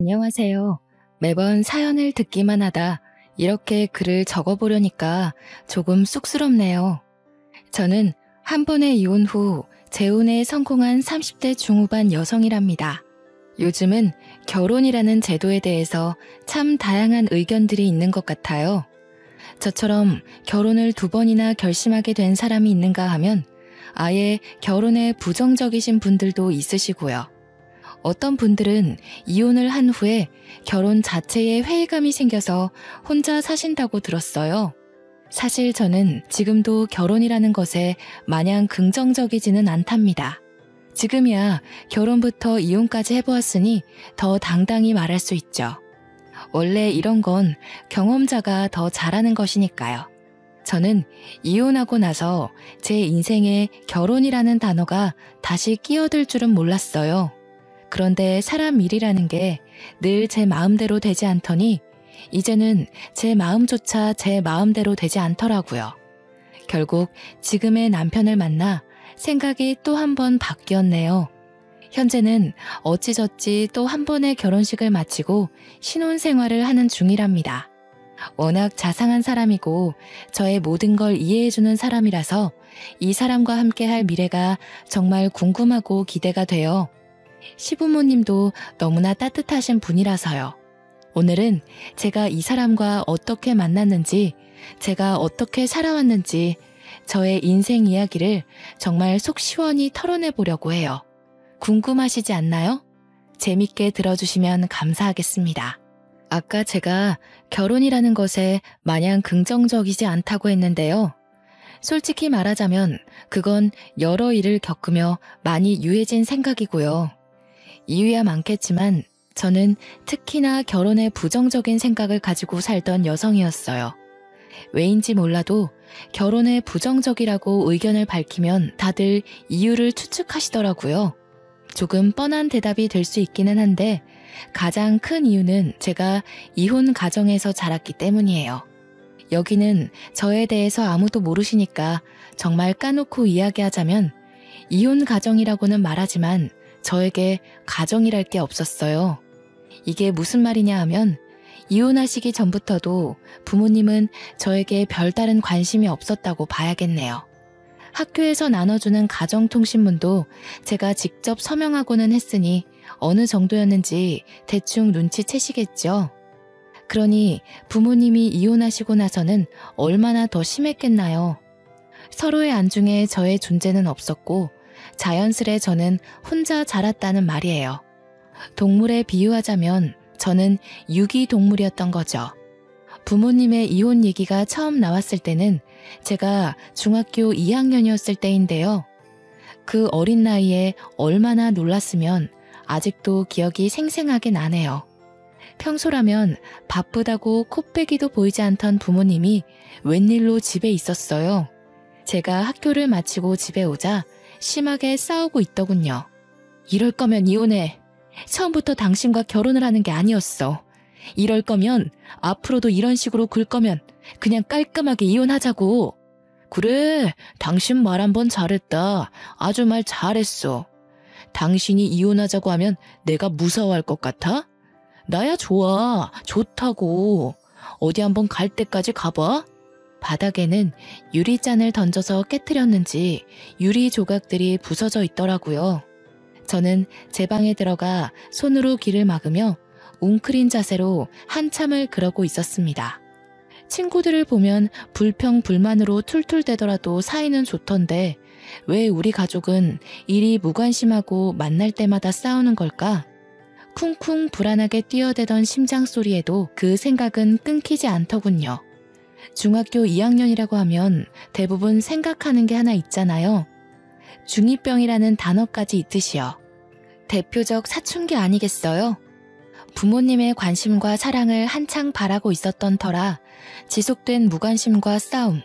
안녕하세요. 매번 사연을 듣기만 하다 이렇게 글을 적어보려니까 조금 쑥스럽네요. 저는 한 번의 이혼 후 재혼에 성공한 30대 중후반 여성이랍니다. 요즘은 결혼이라는 제도에 대해서 참 다양한 의견들이 있는 것 같아요. 저처럼 결혼을 2번이나 결심하게 된 사람이 있는가 하면 아예 결혼에 부정적이신 분들도 있으시고요. 어떤 분들은 이혼을 한 후에 결혼 자체에 회의감이 생겨서 혼자 사신다고 들었어요. 사실 저는 지금도 결혼이라는 것에 마냥 긍정적이지는 않답니다. 지금이야 결혼부터 이혼까지 해보았으니 더 당당히 말할 수 있죠. 원래 이런 건 경험자가 더 잘하는 것이니까요. 저는 이혼하고 나서 제 인생에 결혼이라는 단어가 다시 끼어들 줄은 몰랐어요. 그런데 사람 일이라는 게 늘 제 마음대로 되지 않더니 이제는 제 마음조차 제 마음대로 되지 않더라고요. 결국 지금의 남편을 만나 생각이 또 한 번 바뀌었네요. 현재는 어찌저찌 또 한 번의 결혼식을 마치고 신혼생활을 하는 중이랍니다. 워낙 자상한 사람이고 저의 모든 걸 이해해주는 사람이라서 이 사람과 함께할 미래가 정말 궁금하고 기대가 돼요. 시부모님도 너무나 따뜻하신 분이라서요. 오늘은 제가 이 사람과 어떻게 만났는지, 제가 어떻게 살아왔는지, 저의 인생 이야기를 정말 속 시원히 털어내보려고 해요. 궁금하시지 않나요? 재밌게 들어주시면 감사하겠습니다. 아까 제가 결혼이라는 것에 마냥 긍정적이지 않다고 했는데요. 솔직히 말하자면 그건 여러 일을 겪으며 많이 유해진 생각이고요. 이유야 많겠지만 저는 특히나 결혼에 부정적인 생각을 가지고 살던 여성이었어요. 왜인지 몰라도 결혼에 부정적이라고 의견을 밝히면 다들 이유를 추측하시더라고요. 조금 뻔한 대답이 될 수 있기는 한데 가장 큰 이유는 제가 이혼 가정에서 자랐기 때문이에요. 여기는 저에 대해서 아무도 모르시니까 정말 까놓고 이야기하자면 이혼 가정이라고는 말하지만 저에게 가정이랄 게 없었어요. 이게 무슨 말이냐 하면 이혼하시기 전부터도 부모님은 저에게 별다른 관심이 없었다고 봐야겠네요. 학교에서 나눠주는 가정통신문도 제가 직접 서명하고는 했으니 어느 정도였는지 대충 눈치채시겠죠. 그러니 부모님이 이혼하시고 나서는 얼마나 더 심했겠나요. 서로의 안중에 저의 존재는 없었고 자연스레 저는 혼자 자랐다는 말이에요. 동물에 비유하자면 저는 유기동물이었던 거죠. 부모님의 이혼 얘기가 처음 나왔을 때는 제가 중학교 2학년이었을 때인데요. 그 어린 나이에 얼마나 놀랐으면 아직도 기억이 생생하게 나네요. 평소라면 바쁘다고 코빼기도 보이지 않던 부모님이 웬일로 집에 있었어요. 제가 학교를 마치고 집에 오자 심하게 싸우고 있더군요. 이럴 거면 이혼해. 처음부터 당신과 결혼을 하는 게 아니었어. 이럴 거면 앞으로도 이런 식으로 굴 거면 그냥 깔끔하게 이혼하자고. 그래, 당신 말 한번 잘했다. 아주 말 잘했어. 당신이 이혼하자고 하면 내가 무서워할 것 같아? 나야 좋아. 좋다고. 어디 한번 갈 때까지 가봐. 바닥에는 유리잔을 던져서 깨트렸는지 유리 조각들이 부서져 있더라고요. 저는 제 방에 들어가 손으로 귀를 막으며 웅크린 자세로 한참을 그러고 있었습니다. 친구들을 보면 불평불만으로 툴툴대더라도 사이는 좋던데 왜 우리 가족은 이리 무관심하고 만날 때마다 싸우는 걸까? 쿵쿵 불안하게 뛰어대던 심장 소리에도 그 생각은 끊기지 않더군요. 중학교 2학년이라고 하면 대부분 생각하는 게 하나 있잖아요. 중2병이라는 단어까지 있듯이요. 대표적 사춘기 아니겠어요? 부모님의 관심과 사랑을 한창 바라고 있었던 터라 지속된 무관심과 싸움,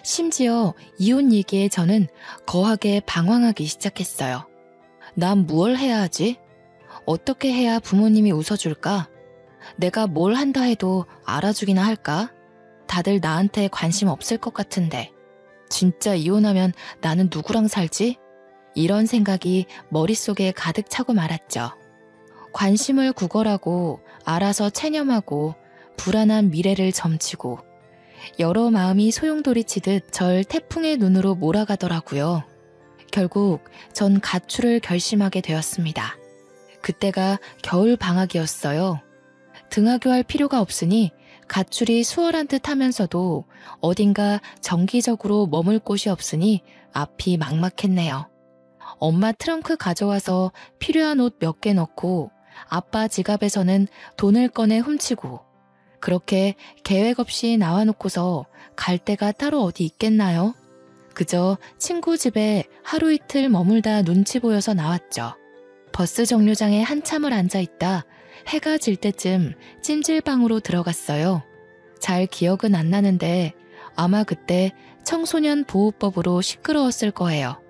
심지어 이혼 얘기에 저는 거하게 방황하기 시작했어요. 난 무얼 해야 하지? 어떻게 해야 부모님이 웃어줄까? 내가 뭘 한다 해도 알아주기나 할까? 다들 나한테 관심 없을 것 같은데. 진짜 이혼하면 나는 누구랑 살지? 이런 생각이 머릿속에 가득 차고 말았죠. 관심을 구걸하고 알아서 체념하고 불안한 미래를 점치고 여러 마음이 소용돌이치듯 절 태풍의 눈으로 몰아가더라고요. 결국 전 가출을 결심하게 되었습니다. 그때가 겨울 방학이었어요. 등하교할 필요가 없으니 가출이 수월한 듯 하면서도 어딘가 정기적으로 머물 곳이 없으니 앞이 막막했네요. 엄마 트렁크 가져와서 필요한 옷 몇 개 넣고 아빠 지갑에서는 돈을 꺼내 훔치고 그렇게 계획 없이 나와놓고서 갈 데가 따로 어디 있겠나요? 그저 친구 집에 하루 이틀 머물다 눈치 보여서 나왔죠. 버스 정류장에 한참을 앉아있다 해가 질 때쯤 찜질방으로 들어갔어요. 잘 기억은 안 나는데 아마 그때 청소년 보호법으로 시끄러웠을 거예요.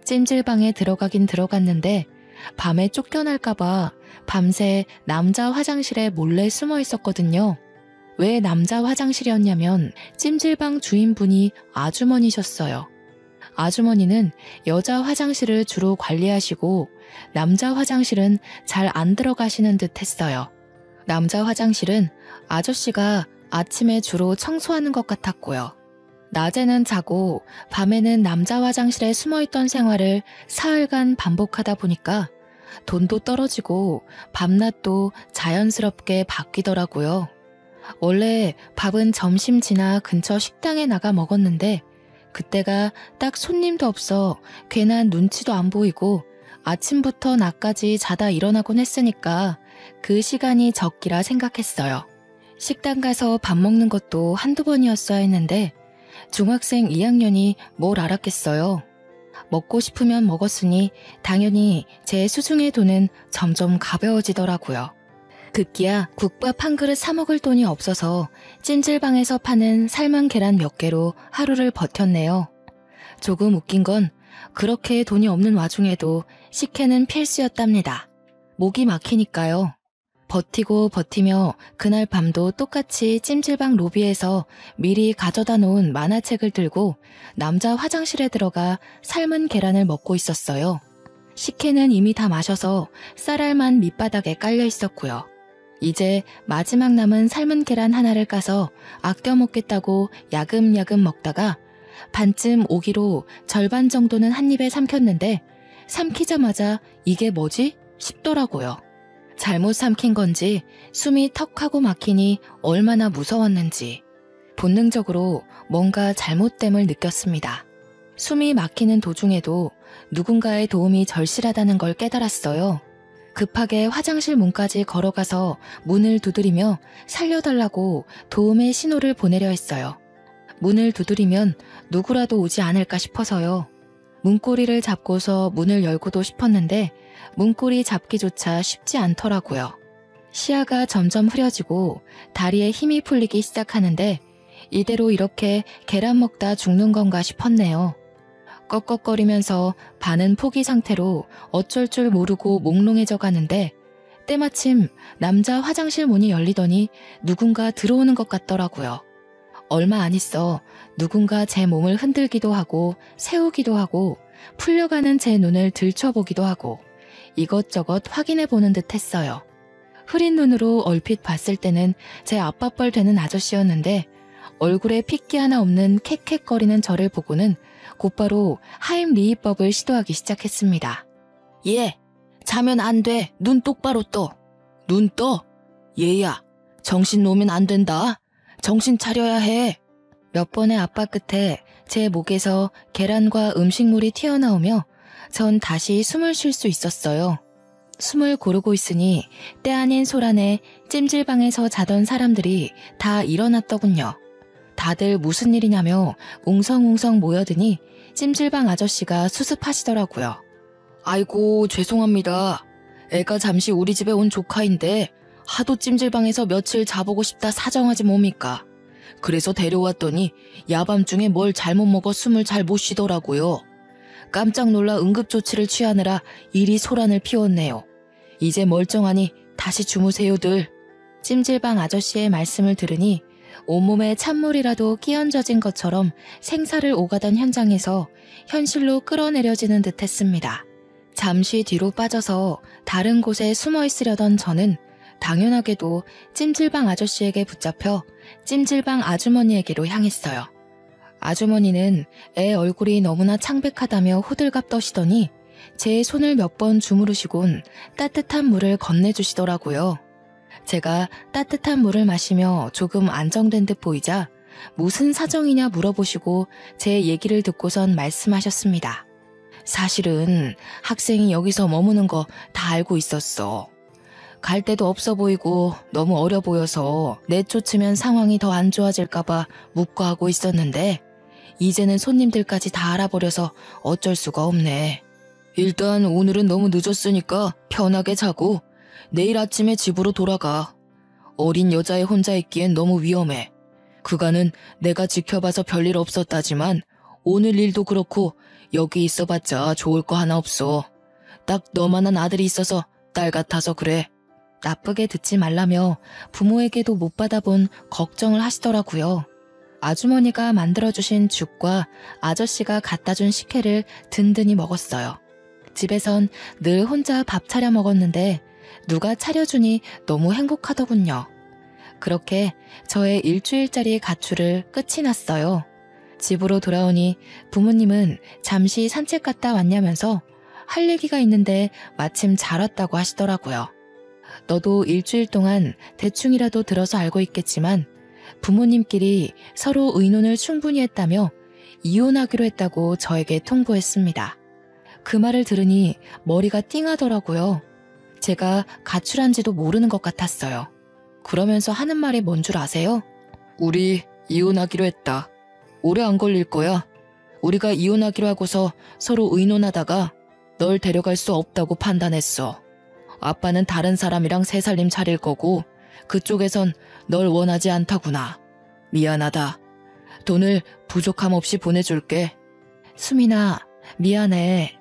찜질방에 들어가긴 들어갔는데 밤에 쫓겨날까봐 밤새 남자 화장실에 몰래 숨어 있었거든요. 왜 남자 화장실이었냐면 찜질방 주인분이 아주머니셨어요. 아주머니는 여자 화장실을 주로 관리하시고 남자 화장실은 잘 안 들어가시는 듯 했어요. 남자 화장실은 아저씨가 아침에 주로 청소하는 것 같았고요. 낮에는 자고 밤에는 남자 화장실에 숨어있던 생활을 사흘간 반복하다 보니까 돈도 떨어지고 밤낮도 자연스럽게 바뀌더라고요. 원래 밥은 점심 지나 근처 식당에 나가 먹었는데 그때가 딱 손님도 없어 괜한 눈치도 안 보이고 아침부터 낮까지 자다 일어나곤 했으니까 그 시간이 적기라 생각했어요. 식당 가서 밥 먹는 것도 한두 번이었어야 했는데 중학생 2학년이 뭘 알았겠어요. 먹고 싶으면 먹었으니 당연히 제 수중의 돈은 점점 가벼워지더라고요. 급기야 국밥 한 그릇 사 먹을 돈이 없어서 찜질방에서 파는 삶은 계란 몇 개로 하루를 버텼네요. 조금 웃긴 건 그렇게 돈이 없는 와중에도 식혜는 필수였답니다. 목이 막히니까요. 버티고 버티며 그날 밤도 똑같이 찜질방 로비에서 미리 가져다 놓은 만화책을 들고 남자 화장실에 들어가 삶은 계란을 먹고 있었어요. 식혜는 이미 다 마셔서 쌀알만 밑바닥에 깔려 있었고요. 이제 마지막 남은 삶은 계란 하나를 까서 아껴 먹겠다고 야금야금 먹다가 반쯤 오기로 절반 정도는 한 입에 삼켰는데 삼키자마자 이게 뭐지? 싶더라고요. 잘못 삼킨 건지 숨이 턱하고 막히니 얼마나 무서웠는지 본능적으로 뭔가 잘못됨을 느꼈습니다. 숨이 막히는 도중에도 누군가의 도움이 절실하다는 걸 깨달았어요. 급하게 화장실 문까지 걸어가서 문을 두드리며 살려달라고 도움의 신호를 보내려 했어요. 문을 두드리면 누구라도 오지 않을까 싶어서요. 문고리를 잡고서 문을 열고도 싶었는데 문고리 잡기조차 쉽지 않더라고요. 시야가 점점 흐려지고 다리에 힘이 풀리기 시작하는데 이대로 이렇게 계란 먹다 죽는 건가 싶었네요. 꺽꺽거리면서 반은 포기 상태로 어쩔 줄 모르고 몽롱해져 가는데 때마침 남자 화장실 문이 열리더니 누군가 들어오는 것 같더라고요. 얼마 안 있어 누군가 제 몸을 흔들기도 하고 세우기도 하고 풀려가는 제 눈을 들춰보기도 하고 이것저것 확인해보는 듯 했어요. 흐린 눈으로 얼핏 봤을 때는 제 아빠뻘 되는 아저씨였는데 얼굴에 핏기 하나 없는 캑캑거리는 저를 보고는 곧바로 하임리히법을 시도하기 시작했습니다. 얘, 자면 안 돼. 눈 똑바로 떠. 눈 떠? 얘야, 정신 놓으면 안 된다. 정신 차려야 해. 몇 번의 압박 끝에 제 목에서 계란과 음식물이 튀어나오며 전 다시 숨을 쉴 수 있었어요. 숨을 고르고 있으니 때 아닌 소란에 찜질방에서 자던 사람들이 다 일어났더군요. 다들 무슨 일이냐며 웅성웅성 모여드니 찜질방 아저씨가 수습하시더라고요. 아이고 죄송합니다. 애가 잠시 우리 집에 온 조카인데 하도 찜질방에서 며칠 자보고 싶다 사정하지 뭡니까? 그래서 데려왔더니 야밤중에 뭘 잘못 먹어 숨을 잘 못 쉬더라고요. 깜짝 놀라 응급조치를 취하느라 이리 소란을 피웠네요. 이제 멀쩡하니 다시 주무세요들. 찜질방 아저씨의 말씀을 들으니 온몸에 찬물이라도 끼얹어진 것처럼 생사를 오가던 현장에서 현실로 끌어내려지는 듯 했습니다. 잠시 뒤로 빠져서 다른 곳에 숨어 있으려던 저는 당연하게도 찜질방 아저씨에게 붙잡혀 찜질방 아주머니에게로 향했어요. 아주머니는 애 얼굴이 너무나 창백하다며 호들갑 떠시더니 제 손을 몇 번 주무르시곤 따뜻한 물을 건네주시더라고요. 제가 따뜻한 물을 마시며 조금 안정된 듯 보이자 무슨 사정이냐 물어보시고 제 얘기를 듣고선 말씀하셨습니다. 사실은 학생이 여기서 머무는 거 다 알고 있었어. 갈 데도 없어 보이고 너무 어려 보여서 내쫓으면 상황이 더 안 좋아질까봐 묵과하고 있었는데 이제는 손님들까지 다 알아버려서 어쩔 수가 없네. 일단 오늘은 너무 늦었으니까 편하게 자고 내일 아침에 집으로 돌아가. 어린 여자애 혼자 있기엔 너무 위험해. 그간은 내가 지켜봐서 별일 없었다지만 오늘 일도 그렇고 여기 있어봤자 좋을 거 하나 없어. 딱 너만한 아들이 있어서 딸 같아서 그래. 나쁘게 듣지 말라며 부모에게도 못 받아본 걱정을 하시더라고요. 아주머니가 만들어주신 죽과 아저씨가 갖다준 식혜를 든든히 먹었어요. 집에선 늘 혼자 밥 차려 먹었는데 누가 차려주니 너무 행복하더군요. 그렇게 저의 일주일짜리 가출을 끝이 났어요. 집으로 돌아오니 부모님은 잠시 산책 갔다 왔냐면서 할 얘기가 있는데 마침 잘 왔다고 하시더라고요. 너도 일주일 동안 대충이라도 들어서 알고 있겠지만 부모님끼리 서로 의논을 충분히 했다며 이혼하기로 했다고 저에게 통보했습니다. 그 말을 들으니 머리가 띵하더라고요. 제가 가출한지도 모르는 것 같았어요. 그러면서 하는 말이 뭔 줄 아세요? 우리 이혼하기로 했다. 오래 안 걸릴 거야. 우리가 이혼하기로 하고서 서로 의논하다가 널 데려갈 수 없다고 판단했어. 아빠는 다른 사람이랑 새 살림 차릴 거고 그쪽에선 널 원하지 않다구나. 미안하다. 돈을 부족함 없이 보내줄게. 수민아, 미안해.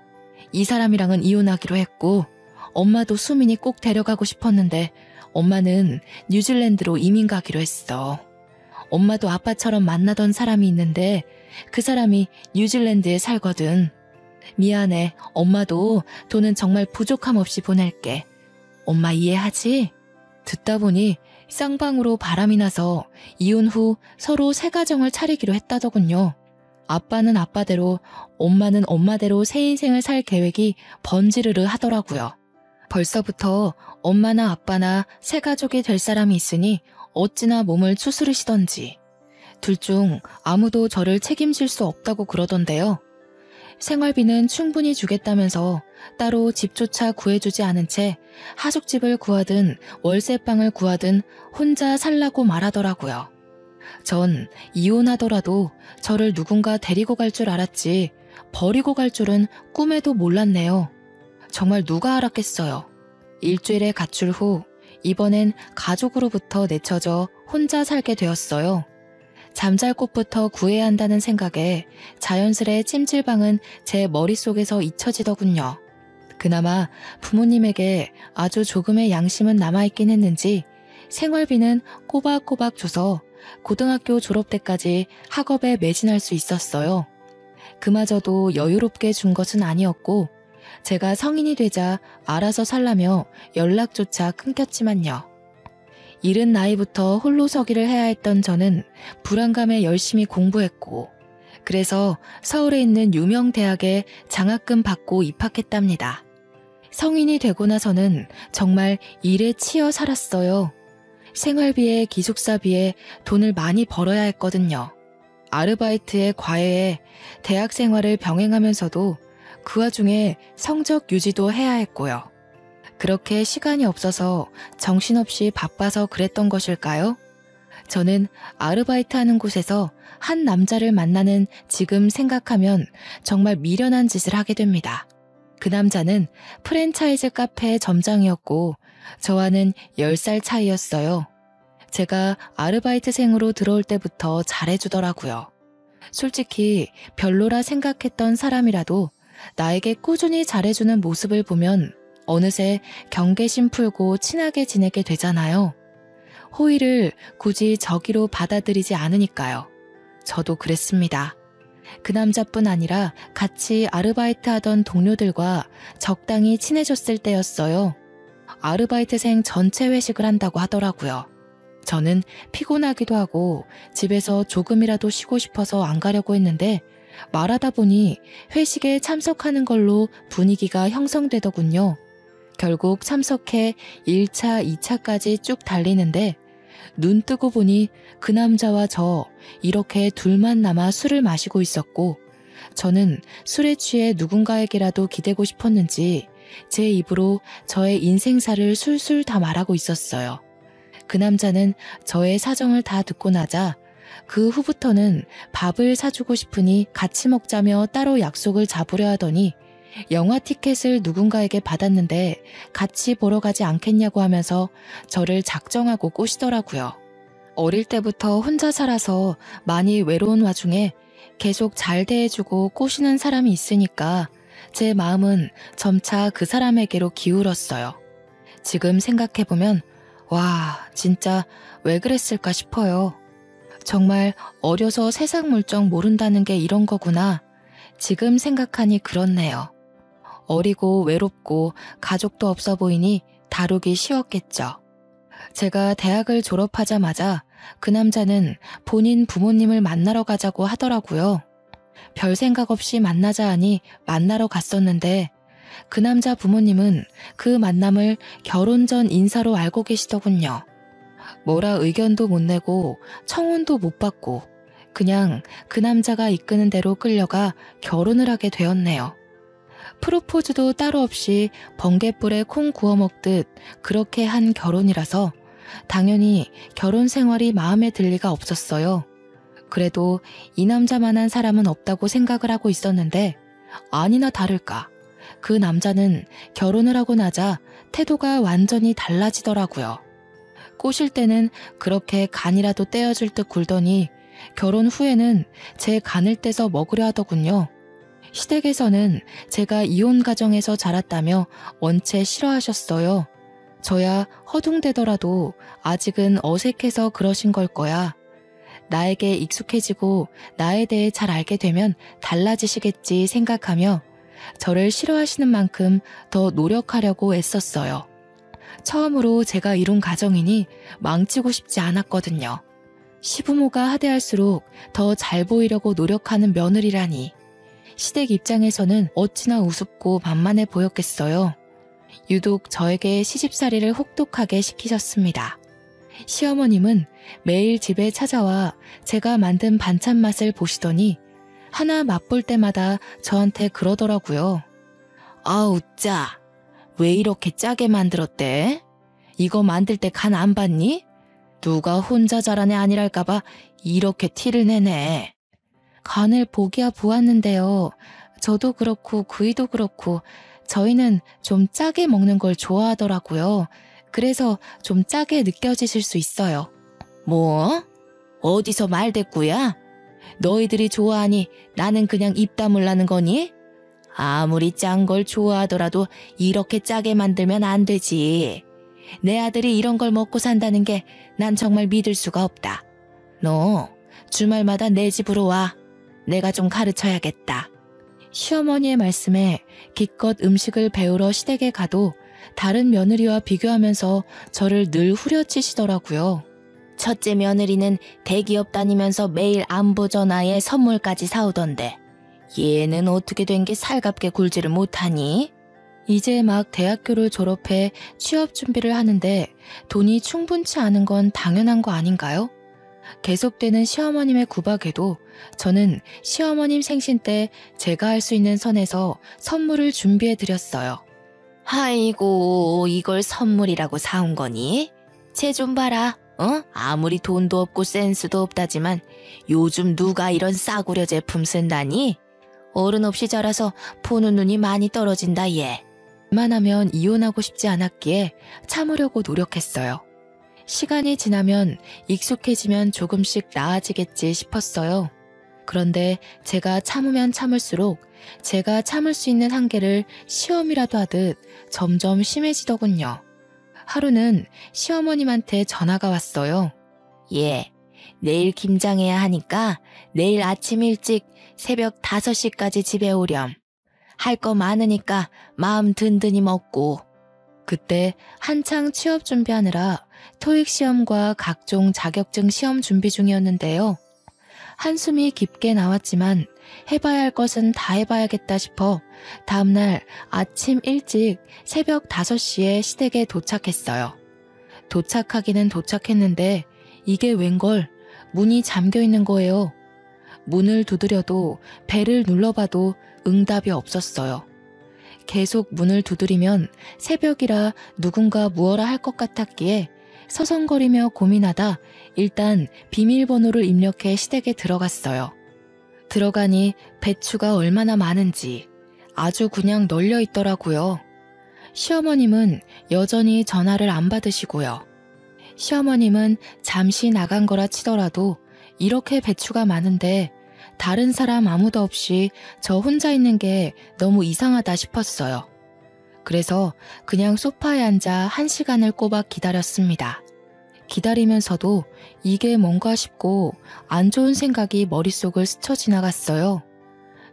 이 사람이랑은 이혼하기로 했고 엄마도 수민이 꼭 데려가고 싶었는데 엄마는 뉴질랜드로 이민 가기로 했어. 엄마도 아빠처럼 만나던 사람이 있는데 그 사람이 뉴질랜드에 살거든. 미안해. 엄마도 돈은 정말 부족함 없이 보낼게. 엄마 이해하지? 듣다 보니 쌍방으로 바람이 나서 이혼 후 서로 새 가정을 차리기로 했다더군요. 아빠는 아빠대로, 엄마는 엄마대로 새 인생을 살 계획이 번지르르 하더라고요. 벌써부터 엄마나 아빠나 새 가족이 될 사람이 있으니 어찌나 몸을 추스르시던지. 둘 중 아무도 저를 책임질 수 없다고 그러던데요. 생활비는 충분히 주겠다면서 따로 집조차 구해주지 않은 채 하숙집을 구하든 월세방을 구하든 혼자 살라고 말하더라고요. 전 이혼하더라도 저를 누군가 데리고 갈 줄 알았지 버리고 갈 줄은 꿈에도 몰랐네요. 정말 누가 알았겠어요. 일주일의 가출 후 이번엔 가족으로부터 내쳐져 혼자 살게 되었어요. 잠잘 곳부터 구해야 한다는 생각에 자연스레 찜질방은 제 머릿속에서 잊혀지더군요. 그나마 부모님에게 아주 조금의 양심은 남아있긴 했는지 생활비는 꼬박꼬박 줘서 고등학교 졸업 때까지 학업에 매진할 수 있었어요. 그마저도 여유롭게 준 것은 아니었고 제가 성인이 되자 알아서 살라며 연락조차 끊겼지만요. 이른 나이부터 홀로 서기를 해야 했던 저는 불안감에 열심히 공부했고 그래서 서울에 있는 유명 대학에 장학금 받고 입학했답니다. 성인이 되고 나서는 정말 일에 치여 살았어요. 생활비에 기숙사비에 돈을 많이 벌어야 했거든요. 아르바이트에 과외에 대학 생활을 병행하면서도 그 와중에 성적 유지도 해야 했고요. 그렇게 시간이 없어서 정신없이 바빠서 그랬던 것일까요? 저는 아르바이트 하는 곳에서 한 남자를 만나는 지금 생각하면 정말 미련한 짓을 하게 됩니다. 그 남자는 프랜차이즈 카페 점장이었고 저와는 10살 차이였어요. 제가 아르바이트생으로 들어올 때부터 잘해주더라고요. 솔직히 별로라 생각했던 사람이라도 나에게 꾸준히 잘해주는 모습을 보면 어느새 경계심 풀고 친하게 지내게 되잖아요. 호의를 굳이 저기로 받아들이지 않으니까요. 저도 그랬습니다. 그 남자뿐 아니라 같이 아르바이트 하던 동료들과 적당히 친해졌을 때였어요. 아르바이트생 전체 회식을 한다고 하더라고요. 저는 피곤하기도 하고 집에서 조금이라도 쉬고 싶어서 안 가려고 했는데 말하다 보니 회식에 참석하는 걸로 분위기가 형성되더군요. 결국 참석해 1차, 2차까지 쭉 달리는데 눈 뜨고 보니 그 남자와 저 이렇게 둘만 남아 술을 마시고 있었고 저는 술에 취해 누군가에게라도 기대고 싶었는지 제 입으로 저의 인생사를 술술 다 말하고 있었어요. 그 남자는 저의 사정을 다 듣고 나자 그 후부터는 밥을 사주고 싶으니 같이 먹자며 따로 약속을 잡으려 하더니 영화 티켓을 누군가에게 받았는데 같이 보러 가지 않겠냐고 하면서 저를 작정하고 꼬시더라고요. 어릴 때부터 혼자 살아서 많이 외로운 와중에 계속 잘 대해주고 꼬시는 사람이 있으니까 제 마음은 점차 그 사람에게로 기울었어요. 지금 생각해보면 와, 진짜 왜 그랬을까 싶어요. 정말 어려서 세상 물정 모른다는 게 이런 거구나. 지금 생각하니 그렇네요. 어리고 외롭고 가족도 없어 보이니 다루기 쉬웠겠죠. 제가 대학을 졸업하자마자 그 남자는 본인 부모님을 만나러 가자고 하더라고요. 별 생각 없이 만나자 하니 만나러 갔었는데 그 남자 부모님은 그 만남을 결혼 전 인사로 알고 계시더군요. 뭐라 의견도 못 내고 청혼도 못 받고 그냥 그 남자가 이끄는 대로 끌려가 결혼을 하게 되었네요. 프로포즈도 따로 없이 번갯불에 콩 구워 먹듯 그렇게 한 결혼이라서 당연히 결혼 생활이 마음에 들 리가 없었어요. 그래도 이 남자만한 사람은 없다고 생각을 하고 있었는데 아니나 다를까 그 남자는 결혼을 하고 나자 태도가 완전히 달라지더라고요. 꼬실 때는 그렇게 간이라도 떼어줄 듯 굴더니 결혼 후에는 제 간을 떼서 먹으려 하더군요. 시댁에서는 제가 이혼 가정에서 자랐다며 원체 싫어하셨어요. 저야 허둥대더라도 아직은 어색해서 그러신 걸 거야. 나에게 익숙해지고 나에 대해 잘 알게 되면 달라지시겠지 생각하며 저를 싫어하시는 만큼 더 노력하려고 애썼어요. 처음으로 제가 이룬 가정이니 망치고 싶지 않았거든요. 시부모가 하대할수록 더 잘 보이려고 노력하는 며느리라니. 시댁 입장에서는 어찌나 우습고 만만해 보였겠어요. 유독 저에게 시집살이를 혹독하게 시키셨습니다. 시어머님은 매일 집에 찾아와 제가 만든 반찬 맛을 보시더니 하나 맛볼 때마다 저한테 그러더라고요. 아우 짜, 왜 이렇게 짜게 만들었대? 이거 만들 때 간 안 봤니? 누가 혼자 잘한 애 아니랄까봐 이렇게 티를 내네. 간을 보기야 보았는데요. 저도 그렇고 그이도 그렇고 저희는 좀 짜게 먹는 걸 좋아하더라고요. 그래서 좀 짜게 느껴지실 수 있어요. 뭐? 어디서 말대꾸야? 너희들이 좋아하니 나는 그냥 입 다물라는 거니? 아무리 짠 걸 좋아하더라도 이렇게 짜게 만들면 안 되지. 내 아들이 이런 걸 먹고 산다는 게 난 정말 믿을 수가 없다. 너 주말마다 내 집으로 와. 내가 좀 가르쳐야겠다. 시어머니의 말씀에 기껏 음식을 배우러 시댁에 가도 다른 며느리와 비교하면서 저를 늘 후려치시더라고요. 첫째 며느리는 대기업 다니면서 매일 안부 전화에 선물까지 사오던데 얘는 어떻게 된 게 살갑게 굴지를 못하니? 이제 막 대학교를 졸업해 취업 준비를 하는데 돈이 충분치 않은 건 당연한 거 아닌가요? 계속되는 시어머님의 구박에도 저는 시어머님 생신 때 제가 할 수 있는 선에서 선물을 준비해 드렸어요. 아이고, 이걸 선물이라고 사온 거니? 쟤 좀 봐라. 아무리 돈도 없고 센스도 없다지만 요즘 누가 이런 싸구려 제품 쓴다니? 어른 없이 자라서 보는 눈이 많이 떨어진다 얘. 웬만하면 이혼하고 싶지 않았기에 참으려고 노력했어요. 시간이 지나면 익숙해지면 조금씩 나아지겠지 싶었어요. 그런데 제가 참으면 참을수록 제가 참을 수 있는 한계를 시험이라도 하듯 점점 심해지더군요. 하루는 시어머님한테 전화가 왔어요. 예, 내일 김장해야 하니까 내일 아침 일찍 새벽 5시까지 집에 오렴. 할 거 많으니까 마음 든든히 먹고. 그때 한창 취업 준비하느라 토익 시험과 각종 자격증 시험 준비 중이었는데요. 한숨이 깊게 나왔지만 해봐야 할 것은 다 해봐야겠다 싶어 다음날 아침 일찍 새벽 5시에 시댁에 도착했어요. 도착하기는 도착했는데 이게 웬걸 문이 잠겨 있는 거예요. 문을 두드려도 벨을 눌러봐도 응답이 없었어요. 계속 문을 두드리면 새벽이라 누군가 무어라 할 것 같았기에 서성거리며 고민하다 일단 비밀번호를 입력해 시댁에 들어갔어요. 들어가니 배추가 얼마나 많은지 아주 그냥 널려 있더라고요. 시어머님은 여전히 전화를 안 받으시고요. 시어머님은 잠시 나간 거라 치더라도 이렇게 배추가 많은데 다른 사람 아무도 없이 저 혼자 있는 게 너무 이상하다 싶었어요. 그래서 그냥 소파에 앉아 1시간을 꼬박 기다렸습니다. 기다리면서도 이게 뭔가 싶고 안 좋은 생각이 머릿속을 스쳐 지나갔어요.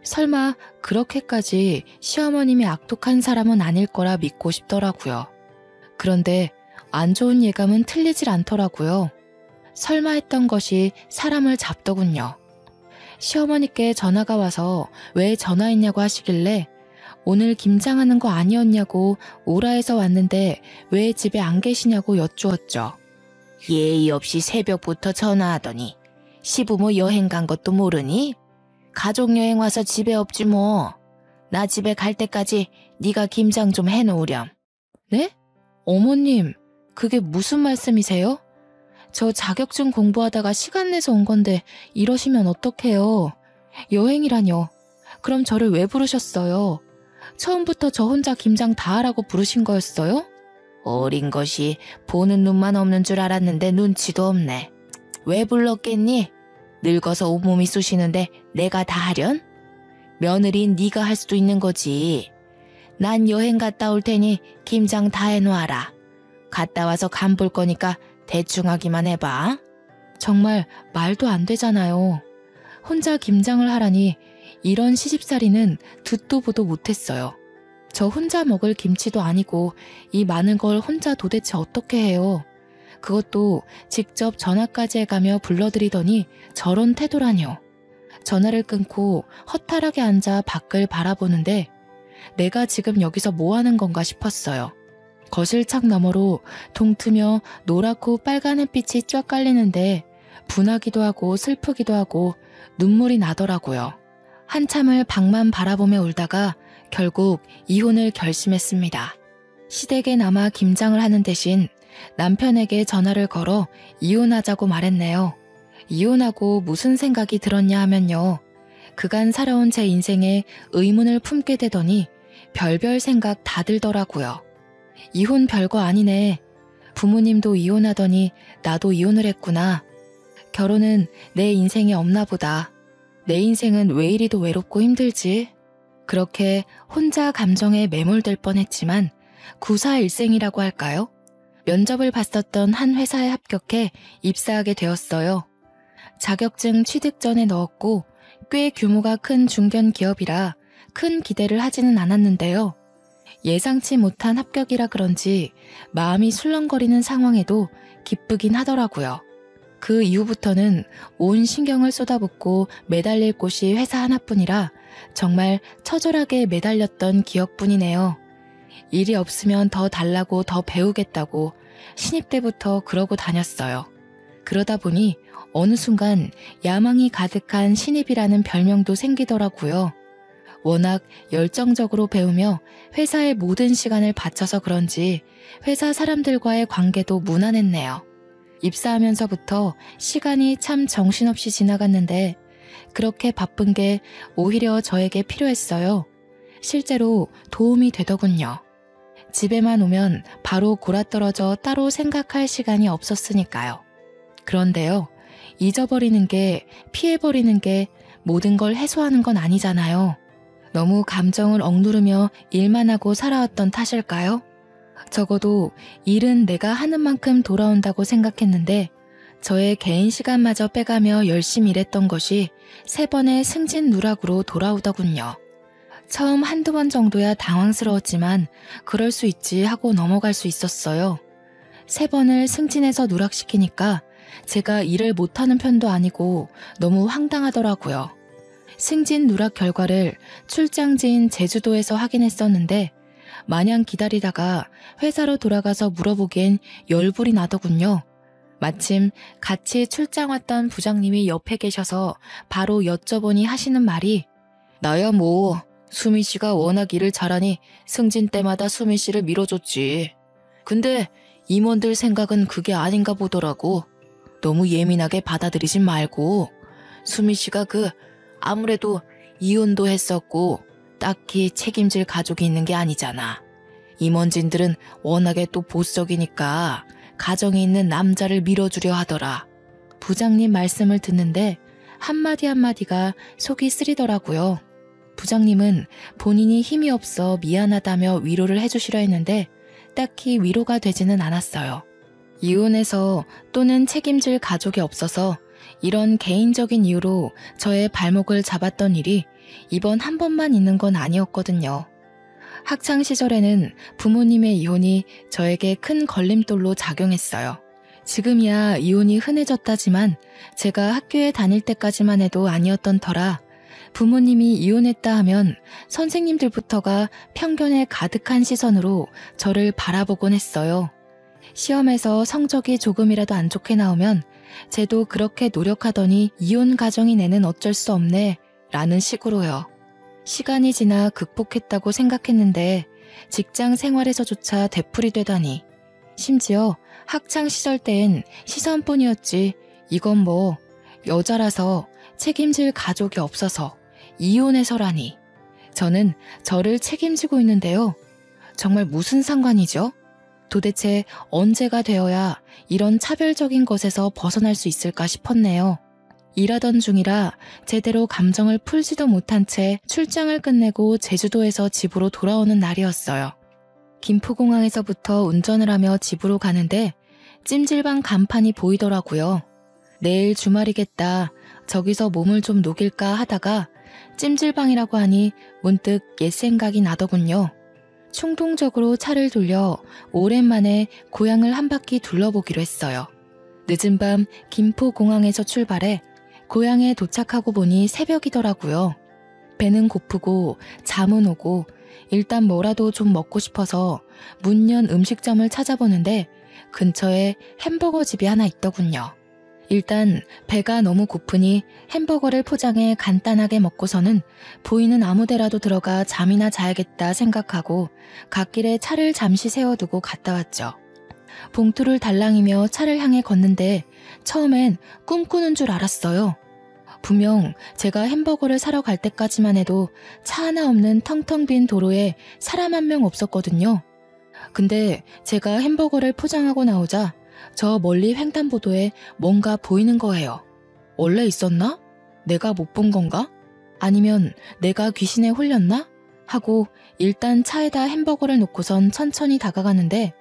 설마 그렇게까지 시어머님이 악독한 사람은 아닐 거라 믿고 싶더라고요. 그런데 안 좋은 예감은 틀리질 않더라고요. 설마 했던 것이 사람을 잡더군요. 시어머니께 전화가 와서 왜 전화했냐고 하시길래 오늘 김장하는 거 아니었냐고 오라 해서 왔는데 왜 집에 안 계시냐고 여쭈었죠. 예의 없이 새벽부터 전화하더니 시부모 여행 간 것도 모르니? 가족여행 와서 집에 없지 뭐. 나 집에 갈 때까지 네가 김장 좀 해놓으렴. 네? 어머님, 그게 무슨 말씀이세요? 저 자격증 공부하다가 시간 내서 온 건데 이러시면 어떡해요. 여행이라뇨. 그럼 저를 왜 부르셨어요? 처음부터 저 혼자 김장 다 하라고 부르신 거였어요? 어린 것이 보는 눈만 없는 줄 알았는데 눈치도 없네. 왜 불렀겠니? 늙어서 온몸이 쑤시는데 내가 다 하련? 며느리인 네가 할 수도 있는 거지. 난 여행 갔다 올 테니 김장 다 해놓아라. 갔다 와서 간 볼 거니까 대충 하기만 해봐. 정말 말도 안 되잖아요. 혼자 김장을 하라니 이런 시집살이는 듣도 보도 못했어요. 저 혼자 먹을 김치도 아니고 이 많은 걸 혼자 도대체 어떻게 해요. 그것도 직접 전화까지 해가며 불러드리더니 저런 태도라뇨. 전화를 끊고 허탈하게 앉아 밖을 바라보는데 내가 지금 여기서 뭐 하는 건가 싶었어요. 거실 창 너머로 동트며 노랗고 빨간 햇빛이 쫙 깔리는데 분하기도 하고 슬프기도 하고 눈물이 나더라고요. 한참을 방만 바라보며 울다가 결국 이혼을 결심했습니다. 시댁에 남아 김장을 하는 대신 남편에게 전화를 걸어 이혼하자고 말했네요. 이혼하고 무슨 생각이 들었냐 하면요. 그간 살아온 제 인생에 의문을 품게 되더니 별별 생각 다 들더라고요. 이혼 별거 아니네. 부모님도 이혼하더니 나도 이혼을 했구나. 결혼은 내 인생에 없나 보다. 내 인생은 왜 이리도 외롭고 힘들지? 그렇게 혼자 감정에 매몰될 뻔했지만 구사일생이라고 할까요? 면접을 봤었던 한 회사에 합격해 입사하게 되었어요. 자격증 취득 전에 넣었고 꽤 규모가 큰 중견 기업이라 큰 기대를 하지는 않았는데요. 예상치 못한 합격이라 그런지 마음이 술렁거리는 상황에도 기쁘긴 하더라고요. 그 이후부터는 온 신경을 쏟아붓고 매달릴 곳이 회사 하나뿐이라 정말 처절하게 매달렸던 기억뿐이네요. 일이 없으면 더 달라고 더 배우겠다고 신입 때부터 그러고 다녔어요. 그러다 보니 어느 순간 야망이 가득한 신입이라는 별명도 생기더라고요. 워낙 열정적으로 배우며 회사의 모든 시간을 바쳐서 그런지 회사 사람들과의 관계도 무난했네요. 입사하면서부터 시간이 참 정신없이 지나갔는데 그렇게 바쁜 게 오히려 저에게 필요했어요. 실제로 도움이 되더군요. 집에만 오면 바로 골아떨어져 따로 생각할 시간이 없었으니까요. 그런데요, 잊어버리는 게, 피해버리는 게 모든 걸 해소하는 건 아니잖아요. 너무 감정을 억누르며 일만 하고 살아왔던 탓일까요? 적어도 일은 내가 하는 만큼 돌아온다고 생각했는데 저의 개인 시간마저 빼가며 열심히 일했던 것이 3번의 승진 누락으로 돌아오더군요. 처음 한두 번 정도야 당황스러웠지만 그럴 수 있지 하고 넘어갈 수 있었어요. 3번을 승진해서 누락시키니까 제가 일을 못하는 편도 아니고 너무 황당하더라고요. 승진 누락 결과를 출장지인 제주도에서 확인했었는데 마냥 기다리다가 회사로 돌아가서 물어보기엔 열불이 나더군요. 마침 같이 출장 왔던 부장님이 옆에 계셔서 바로 여쭤보니 하시는 말이 나야 뭐 수미 씨가 워낙 일을 잘하니 승진 때마다 수미 씨를 밀어줬지. 근데 임원들 생각은 그게 아닌가 보더라고. 너무 예민하게 받아들이진 말고 수미 씨가 아무래도 이혼도 했었고 딱히 책임질 가족이 있는 게 아니잖아. 임원진들은 워낙에 또 보수적이니까 가정이 있는 남자를 밀어주려 하더라. 부장님 말씀을 듣는데 한마디 한마디가 속이 쓰리더라고요. 부장님은 본인이 힘이 없어 미안하다며 위로를 해주시려 했는데 딱히 위로가 되지는 않았어요. 이혼해서 또는 책임질 가족이 없어서 이런 개인적인 이유로 저의 발목을 잡았던 일이 이번 한 번만 있는 건 아니었거든요. 학창시절에는 부모님의 이혼이 저에게 큰 걸림돌로 작용했어요. 지금이야 이혼이 흔해졌다지만 제가 학교에 다닐 때까지만 해도 아니었던 터라 부모님이 이혼했다 하면 선생님들부터가 편견에 가득한 시선으로 저를 바라보곤 했어요. 시험에서 성적이 조금이라도 안 좋게 나오면 쟤도 그렇게 노력하더니 이혼 가정이 내는 어쩔 수 없네 라는 식으로요. 시간이 지나 극복했다고 생각했는데 직장 생활에서조차 되풀이되다니. 심지어 학창시절 땐 시선뿐이었지 이건 뭐 여자라서 책임질 가족이 없어서 이혼해서라니. 저는 저를 책임지고 있는데요. 정말 무슨 상관이죠? 도대체 언제가 되어야 이런 차별적인 것에서 벗어날 수 있을까 싶었네요. 일하던 중이라 제대로 감정을 풀지도 못한 채 출장을 끝내고 제주도에서 집으로 돌아오는 날이었어요. 김포공항에서부터 운전을 하며 집으로 가는데 찜질방 간판이 보이더라고요. 내일 주말이겠다. 저기서 몸을 좀 녹일까 하다가 찜질방이라고 하니 문득 옛 생각이 나더군요. 충동적으로 차를 돌려 오랜만에 고향을 한 바퀴 둘러보기로 했어요. 늦은 밤 김포공항에서 출발해 고향에 도착하고 보니 새벽이더라고요. 배는 고프고 잠은 오고 일단 뭐라도 좀 먹고 싶어서 문 연 음식점을 찾아보는데 근처에 햄버거 집이 하나 있더군요. 일단 배가 너무 고프니 햄버거를 포장해 간단하게 먹고서는 보이는 아무 데라도 들어가 잠이나 자야겠다 생각하고 갓길에 차를 잠시 세워두고 갔다 왔죠. 봉투를 달랑이며 차를 향해 걷는데 처음엔 꿈꾸는 줄 알았어요. 분명 제가 햄버거를 사러 갈 때까지만 해도 차 하나 없는 텅텅 빈 도로에 사람 한 명 없었거든요. 근데 제가 햄버거를 포장하고 나오자 저 멀리 횡단보도에 뭔가 보이는 거예요. 원래 있었나? 내가 못 본 건가? 아니면 내가 귀신에 홀렸나? 하고 일단 차에다 햄버거를 놓고선 천천히 다가가는데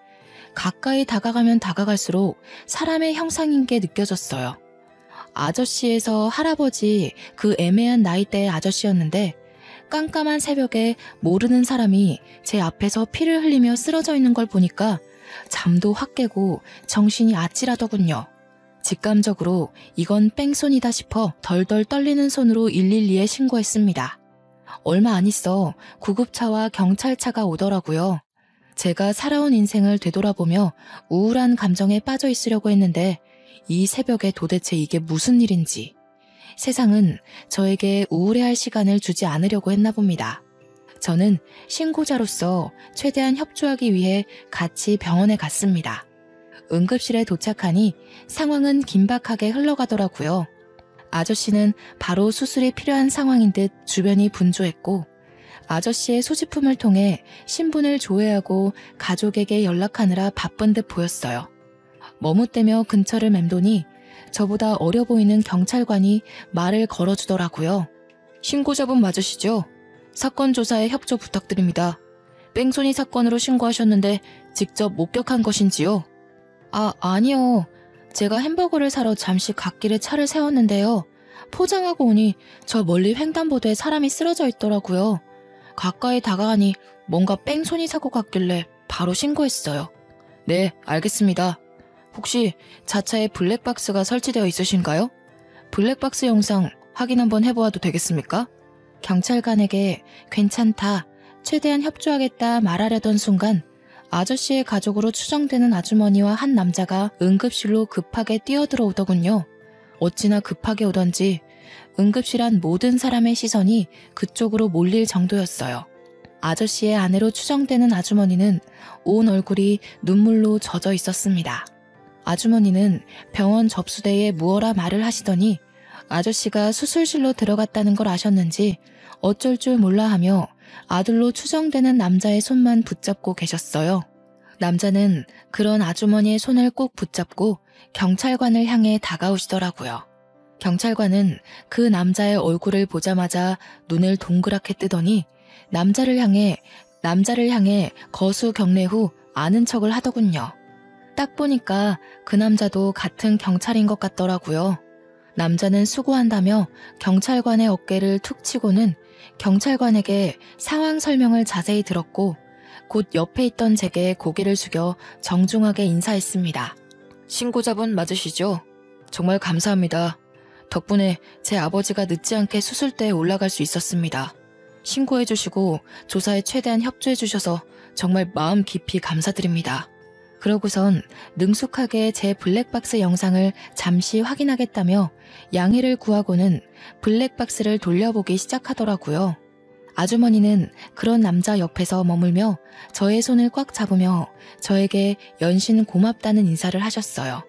가까이 다가가면 다가갈수록 사람의 형상인 게 느껴졌어요. 아저씨에서 할아버지 그 애매한 나이대의 아저씨였는데 깜깜한 새벽에 모르는 사람이 제 앞에서 피를 흘리며 쓰러져 있는 걸 보니까 잠도 확 깨고 정신이 아찔하더군요. 직감적으로 이건 뺑소니다 싶어 덜덜 떨리는 손으로 112에 신고했습니다. 얼마 안 있어 구급차와 경찰차가 오더라고요. 제가 살아온 인생을 되돌아보며 우울한 감정에 빠져 있으려고 했는데 이 새벽에 도대체 이게 무슨 일인지 세상은 저에게 우울해할 시간을 주지 않으려고 했나 봅니다. 저는 신고자로서 최대한 협조하기 위해 같이 병원에 갔습니다. 응급실에 도착하니 상황은 긴박하게 흘러가더라고요. 아저씨는 바로 수술이 필요한 상황인 듯 주변이 분주했고 아저씨의 소지품을 통해 신분을 조회하고 가족에게 연락하느라 바쁜 듯 보였어요. 머뭇대며 근처를 맴도니 저보다 어려 보이는 경찰관이 말을 걸어주더라고요. 신고자분 맞으시죠? 사건 조사에 협조 부탁드립니다. 뺑소니 사건으로 신고하셨는데 직접 목격한 것인지요? 아니요. 제가 햄버거를 사러 잠시 갓길에 차를 세웠는데요. 포장하고 오니 저 멀리 횡단보도에 사람이 쓰러져 있더라고요. 가까이 다가가니 뭔가 뺑소니 사고 같길래 바로 신고했어요. 네, 알겠습니다. 혹시 자차에 블랙박스가 설치되어 있으신가요? 블랙박스 영상 확인 한번 해보아도 되겠습니까? 경찰관에게 괜찮다, 최대한 협조하겠다 말하려던 순간 아저씨의 가족으로 추정되는 아주머니와 한 남자가 응급실로 급하게 뛰어들어오더군요. 어찌나 급하게 오던지 응급실 안 모든 사람의 시선이 그쪽으로 몰릴 정도였어요. 아저씨의 아내로 추정되는 아주머니는 온 얼굴이 눈물로 젖어 있었습니다. 아주머니는 병원 접수대에 무어라 말을 하시더니 아저씨가 수술실로 들어갔다는 걸 아셨는지 어쩔 줄 몰라 하며 아들로 추정되는 남자의 손만 붙잡고 계셨어요. 남자는 그런 아주머니의 손을 꼭 붙잡고 경찰관을 향해 다가오시더라고요. 경찰관은 그 남자의 얼굴을 보자마자 눈을 동그랗게 뜨더니 남자를 향해 거수 경례 후 아는 척을 하더군요. 딱 보니까 그 남자도 같은 경찰인 것 같더라고요. 남자는 수고한다며 경찰관의 어깨를 툭 치고는 경찰관에게 상황 설명을 자세히 들었고 곧 옆에 있던 제게 고개를 숙여 정중하게 인사했습니다. 신고자분 맞으시죠? 정말 감사합니다. 덕분에 제 아버지가 늦지 않게 수술대에 올라갈 수 있었습니다. 신고해 주시고 조사에 최대한 협조해 주셔서 정말 마음 깊이 감사드립니다. 그러고선 능숙하게 제 블랙박스 영상을 잠시 확인하겠다며 양해를 구하고는 블랙박스를 돌려보기 시작하더라고요. 아주머니는 그런 남자 옆에서 머물며 저의 손을 꽉 잡으며 저에게 연신 고맙다는 인사를 하셨어요.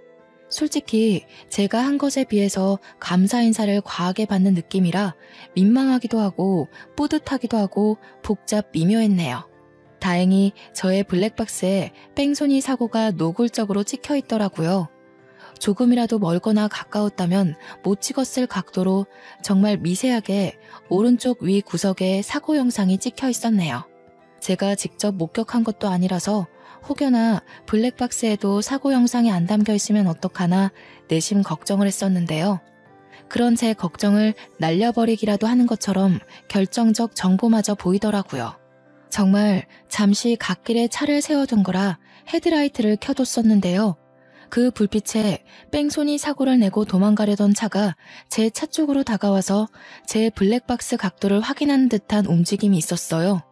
솔직히 제가 한 것에 비해서 감사 인사를 과하게 받는 느낌이라 민망하기도 하고 뿌듯하기도 하고 복잡 미묘했네요. 다행히 저의 블랙박스에 뺑소니 사고가 노골적으로 찍혀 있더라고요. 조금이라도 멀거나 가까웠다면 못 찍었을 각도로 정말 미세하게 오른쪽 위 구석에 사고 영상이 찍혀 있었네요. 제가 직접 목격한 것도 아니라서 혹여나 블랙박스에도 사고 영상이 안 담겨 있으면 어떡하나 내심 걱정을 했었는데요. 그런 제 걱정을 날려버리기라도 하는 것처럼 결정적 정보마저 보이더라고요. 정말 잠시 갓길에 차를 세워둔 거라 헤드라이트를 켜뒀었는데요. 그 불빛에 뺑소니 사고를 내고 도망가려던 차가 제 차 쪽으로 다가와서 제 블랙박스 각도를 확인하는 듯한 움직임이 있었어요.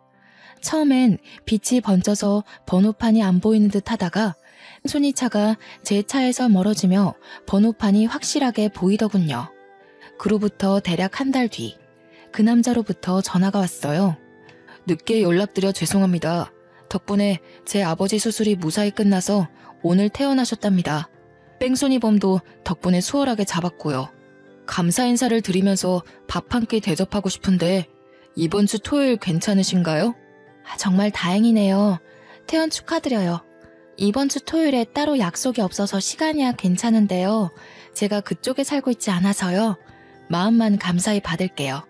처음엔 빛이 번져서 번호판이 안 보이는 듯 하다가 뺑소니 차가 제 차에서 멀어지며 번호판이 확실하게 보이더군요. 그로부터 대략 한 달 뒤, 그 남자로부터 전화가 왔어요. 늦게 연락드려 죄송합니다. 덕분에 제 아버지 수술이 무사히 끝나서 오늘 퇴원하셨답니다. 뺑소니 범도 덕분에 수월하게 잡았고요. 감사 인사를 드리면서 밥 한 끼 대접하고 싶은데 이번 주 토요일 괜찮으신가요? 정말 다행이네요. 퇴원 축하드려요. 이번 주 토요일에 따로 약속이 없어서 시간이야 괜찮은데요. 제가 그쪽에 살고 있지 않아서요. 마음만 감사히 받을게요.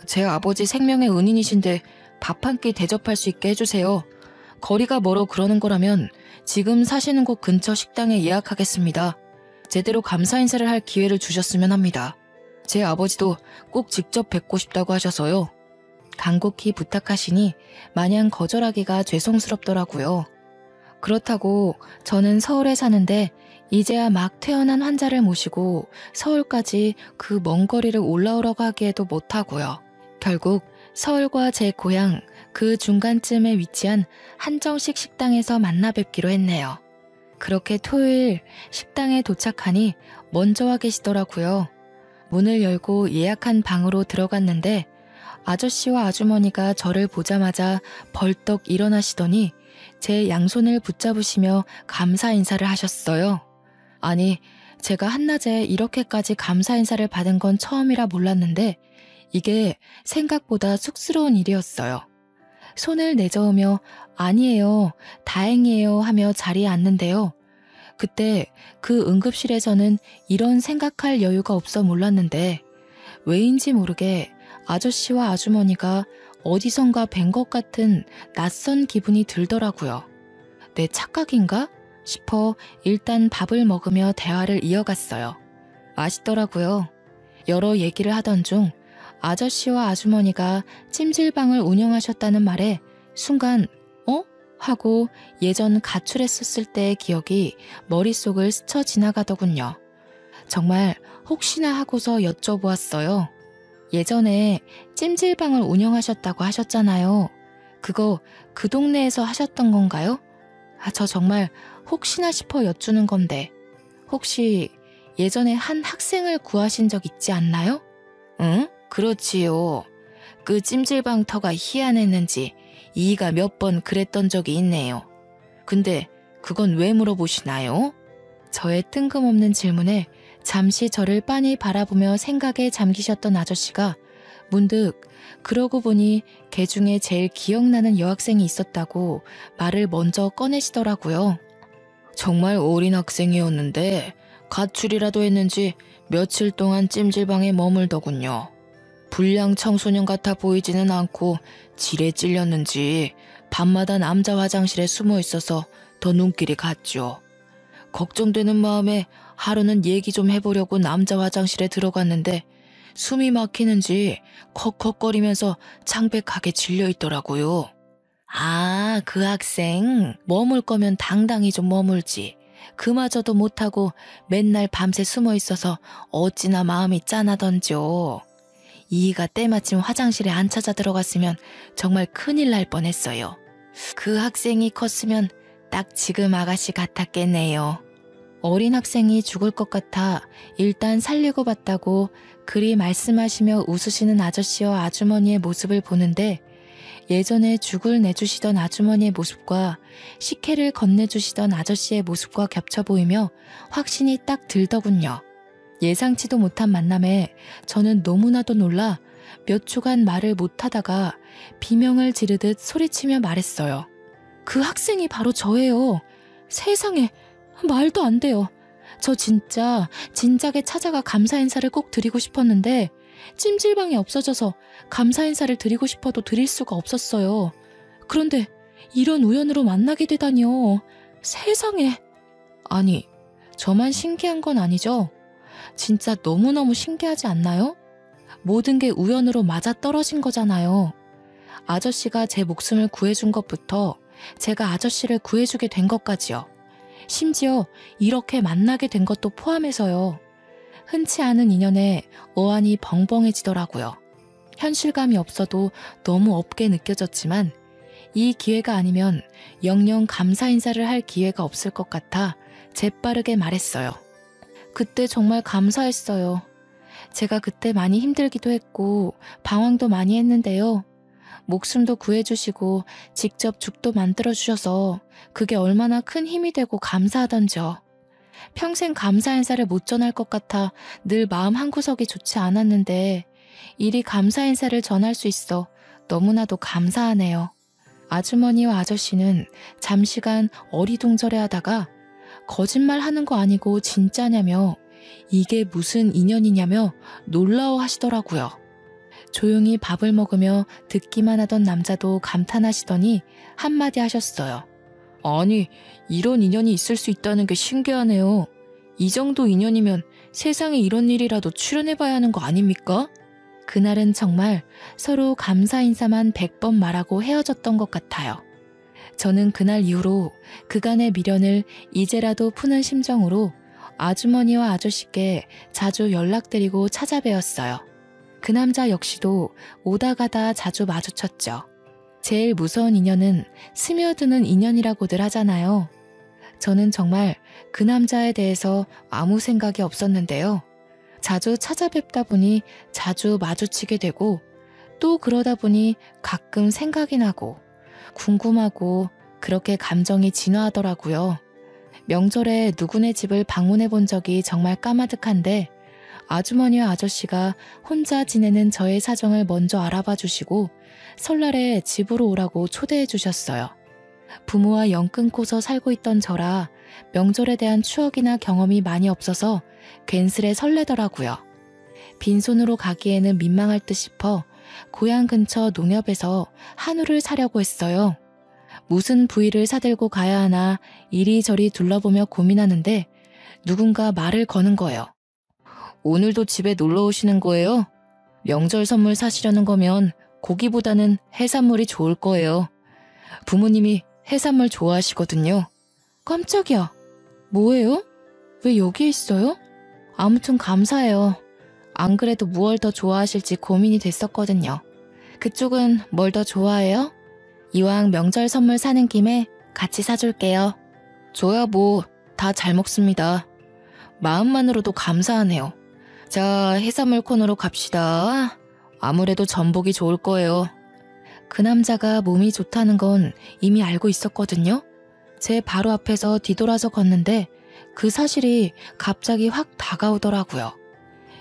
제 아버지 생명의 은인이신데 밥 한 끼 대접할 수 있게 해주세요. 거리가 멀어 그러는 거라면 지금 사시는 곳 근처 식당에 예약하겠습니다. 제대로 감사 인사를 할 기회를 주셨으면 합니다. 제 아버지도 꼭 직접 뵙고 싶다고 하셔서요. 간곡히 부탁하시니 마냥 거절하기가 죄송스럽더라고요. 그렇다고 저는 서울에 사는데 이제야 막 퇴원한 환자를 모시고 서울까지 그 먼 거리를 올라오라고 하기에도 못하고요. 결국 서울과 제 고향 그 중간쯤에 위치한 한정식 식당에서 만나 뵙기로 했네요. 그렇게 토요일 식당에 도착하니 먼저 와 계시더라고요. 문을 열고 예약한 방으로 들어갔는데 아저씨와 아주머니가 저를 보자마자 벌떡 일어나시더니 제 양손을 붙잡으시며 감사 인사를 하셨어요. 아니, 제가 한낮에 이렇게까지 감사 인사를 받은 건 처음이라 몰랐는데 이게 생각보다 쑥스러운 일이었어요. 손을 내저으며 아니에요, 다행이에요 하며 자리에 앉는데요. 그때 그 응급실에서는 이런 생각할 여유가 없어 몰랐는데 왜인지 모르게 아저씨와 아주머니가 어디선가 뵌 것 같은 낯선 기분이 들더라고요. 내 착각인가? 싶어 일단 밥을 먹으며 대화를 이어갔어요. 맛있더라고요. 여러 얘기를 하던 중 아저씨와 아주머니가 찜질방을 운영하셨다는 말에 순간 하고 예전 가출했었을 때의 기억이 머릿속을 스쳐 지나가더군요. 정말 혹시나 하고서 여쭤보았어요. 예전에 찜질방을 운영하셨다고 하셨잖아요. 그거 그 동네에서 하셨던 건가요? 저 정말 혹시나 싶어 여쭈는 건데 혹시 예전에 한 학생을 구하신 적 있지 않나요? 응? 그렇지요. 그 찜질방 터가 희한했는지 이이가 몇 번 그랬던 적이 있네요. 근데 그건 왜 물어보시나요? 저의 뜬금없는 질문에 잠시 저를 빤히 바라보며 생각에 잠기셨던 아저씨가 문득 그러고 보니 걔 중에 제일 기억나는 여학생이 있었다고 말을 먼저 꺼내시더라고요. 정말 어린 학생이었는데 가출이라도 했는지 며칠 동안 찜질방에 머물더군요. 불량 청소년 같아 보이지는 않고 질에 찔렸는지 밤마다 남자 화장실에 숨어 있어서 더 눈길이 갔죠. 걱정되는 마음에 하루는 얘기 좀 해보려고 남자 화장실에 들어갔는데 숨이 막히는지 컥컥거리면서 창백하게 질려있더라고요. 아, 그 학생 머물 거면 당당히 좀 머물지. 그마저도 못하고 맨날 밤새 숨어 있어서 어찌나 마음이 짠하던지요. 이이가 때마침 화장실에 안 찾아 들어갔으면 정말 큰일 날 뻔했어요. 그 학생이 컸으면 딱 지금 아가씨 같았겠네요. 어린 학생이 죽을 것 같아 일단 살리고 봤다고 그리 말씀하시며 웃으시는 아저씨와 아주머니의 모습을 보는데 예전에 죽을 내주시던 아주머니의 모습과 식혜를 건네주시던 아저씨의 모습과 겹쳐 보이며 확신이 딱 들더군요. 예상치도 못한 만남에 저는 너무나도 놀라 몇 초간 말을 못하다가 비명을 지르듯 소리치며 말했어요. 그 학생이 바로 저예요. 세상에, 말도 안 돼요. 저 진작에 찾아가 감사 인사를 꼭 드리고 싶었는데 찜질방이 없어져서 감사 인사를 드리고 싶어도 드릴 수가 없었어요. 그런데 이런 우연으로 만나게 되다니요. 세상에. 아니, 저만 신기한 건 아니죠? 진짜 너무너무 신기하지 않나요? 모든 게 우연으로 맞아떨어진 거잖아요. 아저씨가 제 목숨을 구해준 것부터 제가 아저씨를 구해주게 된 것까지요. 심지어 이렇게 만나게 된 것도 포함해서요. 흔치 않은 인연에 어안이 벙벙해지더라고요. 현실감이 없어도 너무 없게 느껴졌지만 이 기회가 아니면 영영 감사 인사를 할 기회가 없을 것 같아 재빠르게 말했어요. 그때 정말 감사했어요. 제가 그때 많이 힘들기도 했고 방황도 많이 했는데요. 목숨도 구해주시고 직접 죽도 만들어주셔서 그게 얼마나 큰 힘이 되고 감사하던지요. 평생 감사 인사를 못 전할 것 같아 늘 마음 한구석이 좋지 않았는데 이리 감사 인사를 전할 수 있어 너무나도 감사하네요. 아주머니와 아저씨는 잠시간 어리둥절해하다가 거짓말하는 거 아니고 진짜냐며 이게 무슨 인연이냐며 놀라워하시더라고요. 조용히 밥을 먹으며 듣기만 하던 남자도 감탄하시더니 한마디 하셨어요. 아니, 이런 인연이 있을 수 있다는 게 신기하네요. 이 정도 인연이면 세상에 이런 일이라도 출연해봐야 하는 거 아닙니까? 그날은 정말 서로 감사 인사만 100번 말하고 헤어졌던 것 같아요. 저는 그날 이후로 그간의 미련을 이제라도 푸는 심정으로 아주머니와 아저씨께 자주 연락드리고 찾아뵈었어요. 그 남자 역시도 오다 가다 자주 마주쳤죠. 제일 무서운 인연은 스며드는 인연이라고들 하잖아요. 저는 정말 그 남자에 대해서 아무 생각이 없었는데요. 자주 찾아뵙다 보니 자주 마주치게 되고 또 그러다 보니 가끔 생각이 나고 궁금하고 그렇게 감정이 진화하더라고요. 명절에 누구네 집을 방문해 본 적이 정말 까마득한데 아주머니와 아저씨가 혼자 지내는 저의 사정을 먼저 알아봐 주시고 설날에 집으로 오라고 초대해 주셨어요. 부모와 영 끊고서 살고 있던 저라 명절에 대한 추억이나 경험이 많이 없어서 괜스레 설레더라고요. 빈손으로 가기에는 민망할 듯 싶어 고향 근처 농협에서 한우를 사려고 했어요. 무슨 부위를 사들고 가야 하나 이리저리 둘러보며 고민하는데 누군가 말을 거는 거예요. 오늘도 집에 놀러 오시는 거예요? 명절 선물 사시려는 거면 고기보다는 해산물이 좋을 거예요. 부모님이 해산물 좋아하시거든요. 깜짝이야. 뭐예요? 왜 여기 있어요? 아무튼 감사해요. 안 그래도 무얼 더 좋아하실지 고민이 됐었거든요. 그쪽은 뭘 더 좋아해요? 이왕 명절 선물 사는 김에 같이 사줄게요. 저야 뭐 다 잘 먹습니다. 마음만으로도 감사하네요. 자, 해산물 코너로 갑시다. 아무래도 전복이 좋을 거예요. 그 남자가 몸이 좋다는 건 이미 알고 있었거든요. 제 바로 앞에서 뒤돌아서 걷는데 그 사실이 갑자기 확 다가오더라고요.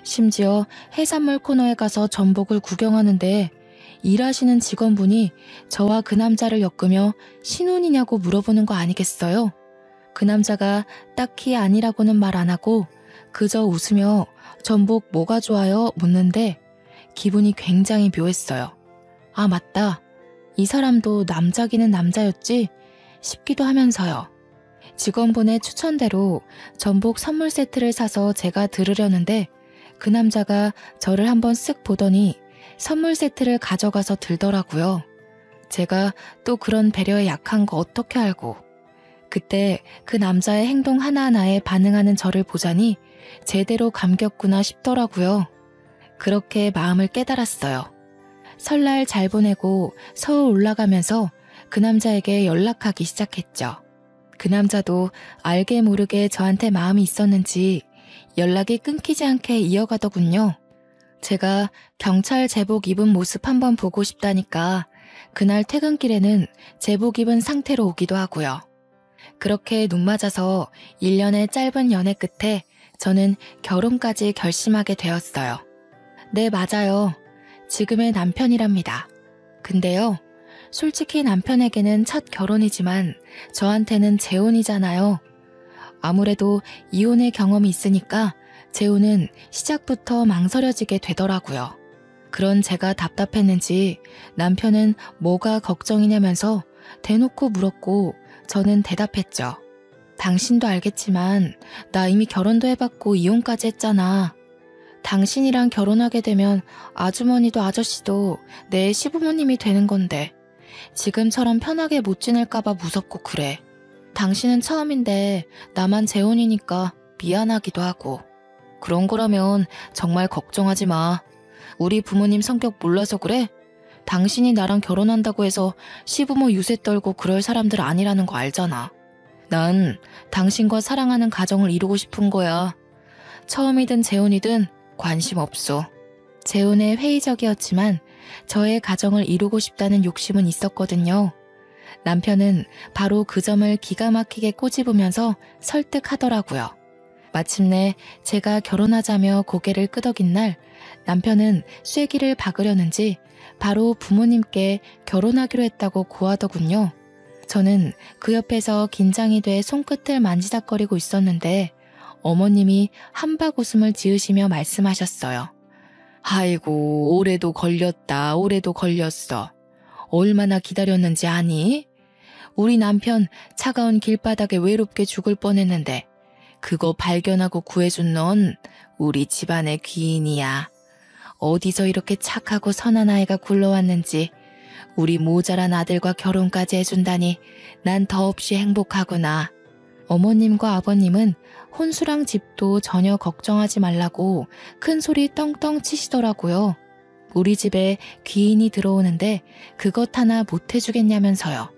심지어 해산물 코너에 가서 전복을 구경하는데 일하시는 직원분이 저와 그 남자를 엮으며 신혼이냐고 물어보는 거 아니겠어요? 그 남자가 딱히 아니라고는 말 안 하고 그저 웃으며 전복 뭐가 좋아요? 묻는데 기분이 굉장히 묘했어요. 아, 맞다. 이 사람도 남자기는 남자였지? 싶기도 하면서요. 직원분의 추천대로 전복 선물 세트를 사서 제가 들으려는데 그 남자가 저를 한번 쓱 보더니 선물 세트를 가져가서 들더라고요. 제가 또 그런 배려에 약한 거 어떻게 알고. 그때 그 남자의 행동 하나하나에 반응하는 저를 보자니 제대로 감겼구나 싶더라고요. 그렇게 마음을 깨달았어요. 설날 잘 보내고 서울 올라가면서 그 남자에게 연락하기 시작했죠. 그 남자도 알게 모르게 저한테 마음이 있었는지 연락이 끊기지 않게 이어가더군요. 제가 경찰 제복 입은 모습 한번 보고 싶다니까 그날 퇴근길에는 제복 입은 상태로 오기도 하고요. 그렇게 눈 맞아서 1년의 짧은 연애 끝에 저는 결혼까지 결심하게 되었어요. 네, 맞아요. 지금의 남편이랍니다. 근데요, 솔직히 남편에게는 첫 결혼이지만 저한테는 재혼이잖아요. 아무래도 이혼의 경험이 있으니까 재혼은 시작부터 망설여지게 되더라고요. 그런 제가 답답했는지 남편은 뭐가 걱정이냐면서 대놓고 물었고 저는 대답했죠. 당신도 알겠지만 나 이미 결혼도 해봤고 이혼까지 했잖아. 당신이랑 결혼하게 되면 아주머니도 아저씨도 내 시부모님이 되는 건데 지금처럼 편하게 못 지낼까봐 무섭고 그래. 당신은 처음인데 나만 재혼이니까 미안하기도 하고. 그런 거라면 정말 걱정하지 마. 우리 부모님 성격 몰라서 그래? 당신이 나랑 결혼한다고 해서 시부모 유세 떨고 그럴 사람들 아니라는 거 알잖아. 난 당신과 사랑하는 가정을 이루고 싶은 거야. 처음이든 재혼이든 관심 없어. 재혼에 회의적이었지만 저의 가정을 이루고 싶다는 욕심은 있었거든요. 남편은 바로 그 점을 기가 막히게 꼬집으면서 설득하더라고요. 마침내 제가 결혼하자며 고개를 끄덕인 날 남편은 쐐기를 박으려는지 바로 부모님께 결혼하기로 했다고 고하더군요. 저는 그 옆에서 긴장이 돼 손끝을 만지작거리고 있었는데 어머님이 한박 웃음을 지으시며 말씀하셨어요. 아이고, 올해도 걸렸다. 올해도 걸렸어. 얼마나 기다렸는지 아니? 우리 남편 차가운 길바닥에 외롭게 죽을 뻔했는데 그거 발견하고 구해준 넌 우리 집안의 귀인이야. 어디서 이렇게 착하고 선한 아이가 굴러왔는지 우리 모자란 아들과 결혼까지 해준다니 난 더없이 행복하구나. 어머님과 아버님은 혼수랑 집도 전혀 걱정하지 말라고 큰 소리 떵떵 치시더라고요. 우리 집에 귀인이 들어오는데 그것 하나 못 해주겠냐면서요.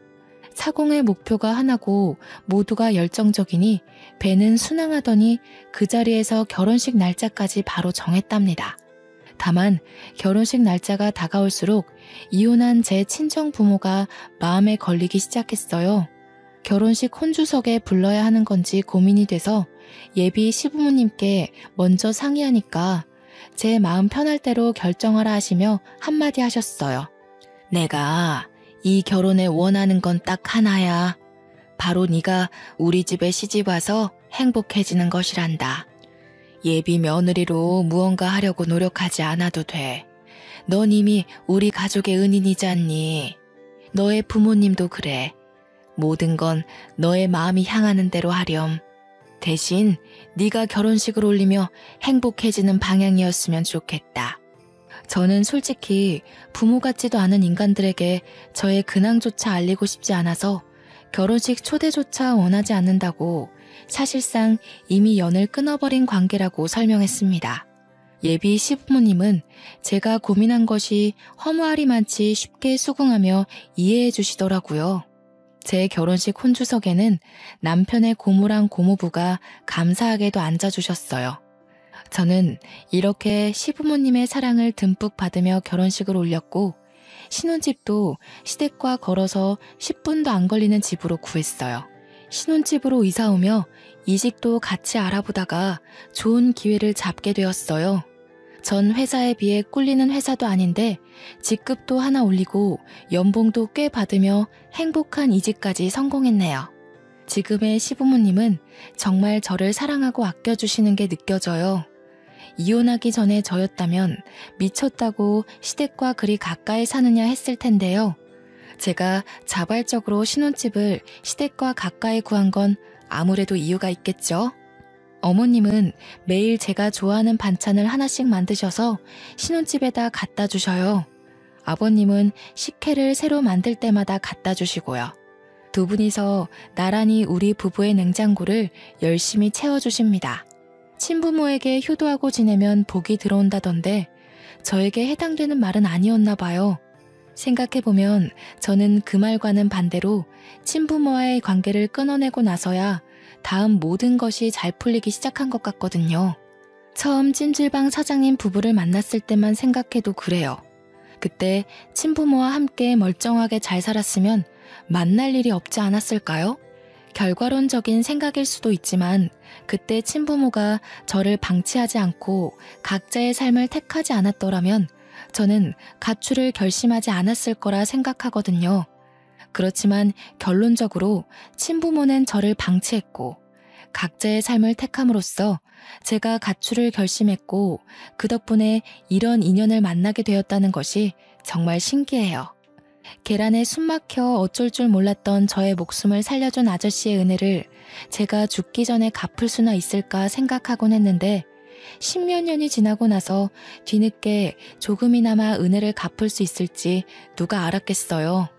사공의 목표가 하나고 모두가 열정적이니 배는 순항하더니 그 자리에서 결혼식 날짜까지 바로 정했답니다. 다만 결혼식 날짜가 다가올수록 이혼한 제 친정 부모가 마음에 걸리기 시작했어요. 결혼식 혼주석에 불러야 하는 건지 고민이 돼서 예비 시부모님께 먼저 상의하니까 제 마음 편할 대로 결정하라 하시며 한마디 하셨어요. 내가 이 결혼에 원하는 건 딱 하나야. 바로 네가 우리 집에 시집와서 행복해지는 것이란다. 예비 며느리로 무언가 하려고 노력하지 않아도 돼. 넌 이미 우리 가족의 은인이잖니. 너의 부모님도 그래. 모든 건 너의 마음이 향하는 대로 하렴. 대신 네가 결혼식을 올리며 행복해지는 방향이었으면 좋겠다. 저는 솔직히 부모 같지도 않은 인간들에게 저의 근황조차 알리고 싶지 않아서 결혼식 초대조차 원하지 않는다고 사실상 이미 연을 끊어버린 관계라고 설명했습니다. 예비 시부모님은 제가 고민한 것이 허무하리만치 쉽게 수긍하며 이해해 주시더라고요. 제 결혼식 혼주석에는 남편의 고모랑 고모부가 감사하게도 앉아주셨어요. 저는 이렇게 시부모님의 사랑을 듬뿍 받으며 결혼식을 올렸고 신혼집도 시댁과 걸어서 10분도 안 걸리는 집으로 구했어요. 신혼집으로 이사 오며 이직도 같이 알아보다가 좋은 기회를 잡게 되었어요. 전 회사에 비해 꿀리는 회사도 아닌데 직급도 하나 올리고 연봉도 꽤 받으며 행복한 이직까지 성공했네요. 지금의 시부모님은 정말 저를 사랑하고 아껴주시는 게 느껴져요. 이혼하기 전에 저였다면 미쳤다고 시댁과 그리 가까이 사느냐 했을 텐데요. 제가 자발적으로 신혼집을 시댁과 가까이 구한 건 아무래도 이유가 있겠죠. 어머님은 매일 제가 좋아하는 반찬을 하나씩 만드셔서 신혼집에다 갖다 주셔요. 아버님은 식혜를 새로 만들 때마다 갖다 주시고요. 두 분이서 나란히 우리 부부의 냉장고를 열심히 채워주십니다. 친부모에게 효도하고 지내면 복이 들어온다던데 저에게 해당되는 말은 아니었나 봐요. 생각해보면 저는 그 말과는 반대로 친부모와의 관계를 끊어내고 나서야 다음 모든 것이 잘 풀리기 시작한 것 같거든요. 처음 찜질방 사장님 부부를 만났을 때만 생각해도 그래요. 그때 친부모와 함께 멀쩡하게 잘 살았으면 만날 일이 없지 않았을까요? 결과론적인 생각일 수도 있지만 그때 친부모가 저를 방치하지 않고 각자의 삶을 택하지 않았더라면 저는 가출을 결심하지 않았을 거라 생각하거든요. 그렇지만 결론적으로 친부모는 저를 방치했고 각자의 삶을 택함으로써 제가 가출을 결심했고 그 덕분에 이런 인연을 만나게 되었다는 것이 정말 신기해요. 계란에 숨 막혀 어쩔 줄 몰랐던 저의 목숨을 살려준 아저씨의 은혜를 제가 죽기 전에 갚을 수나 있을까 생각하곤 했는데 10몇 년이 지나고 나서 뒤늦게 조금이나마 은혜를 갚을 수 있을지 누가 알았겠어요.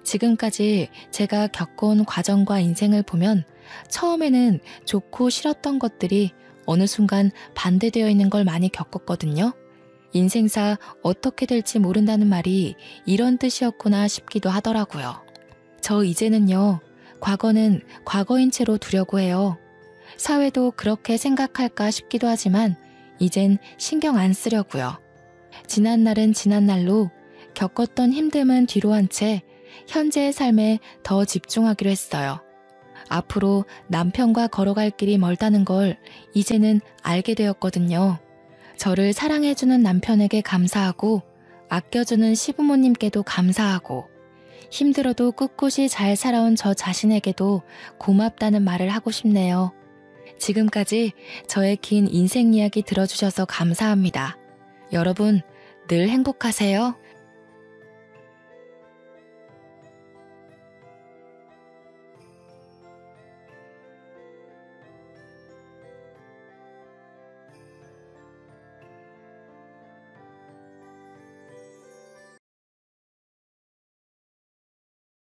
지금까지 제가 겪어온 과정과 인생을 보면 처음에는 좋고 싫었던 것들이 어느 순간 반대되어 있는 걸 많이 겪었거든요. 인생사 어떻게 될지 모른다는 말이 이런 뜻이었구나 싶기도 하더라고요. 저 이제는요, 과거는 과거인 채로 두려고 해요. 사회도 그렇게 생각할까 싶기도 하지만 이젠 신경 안 쓰려고요. 지난 날은 지난 날로 겪었던 힘듦은 뒤로 한 채 현재의 삶에 더 집중하기로 했어요. 앞으로 남편과 걸어갈 길이 멀다는 걸 이제는 알게 되었거든요. 저를 사랑해주는 남편에게 감사하고 아껴주는 시부모님께도 감사하고 힘들어도 꿋꿋이 잘 살아온 저 자신에게도 고맙다는 말을 하고 싶네요. 지금까지 저의 긴 인생 이야기 들어주셔서 감사합니다. 여러분 늘 행복하세요.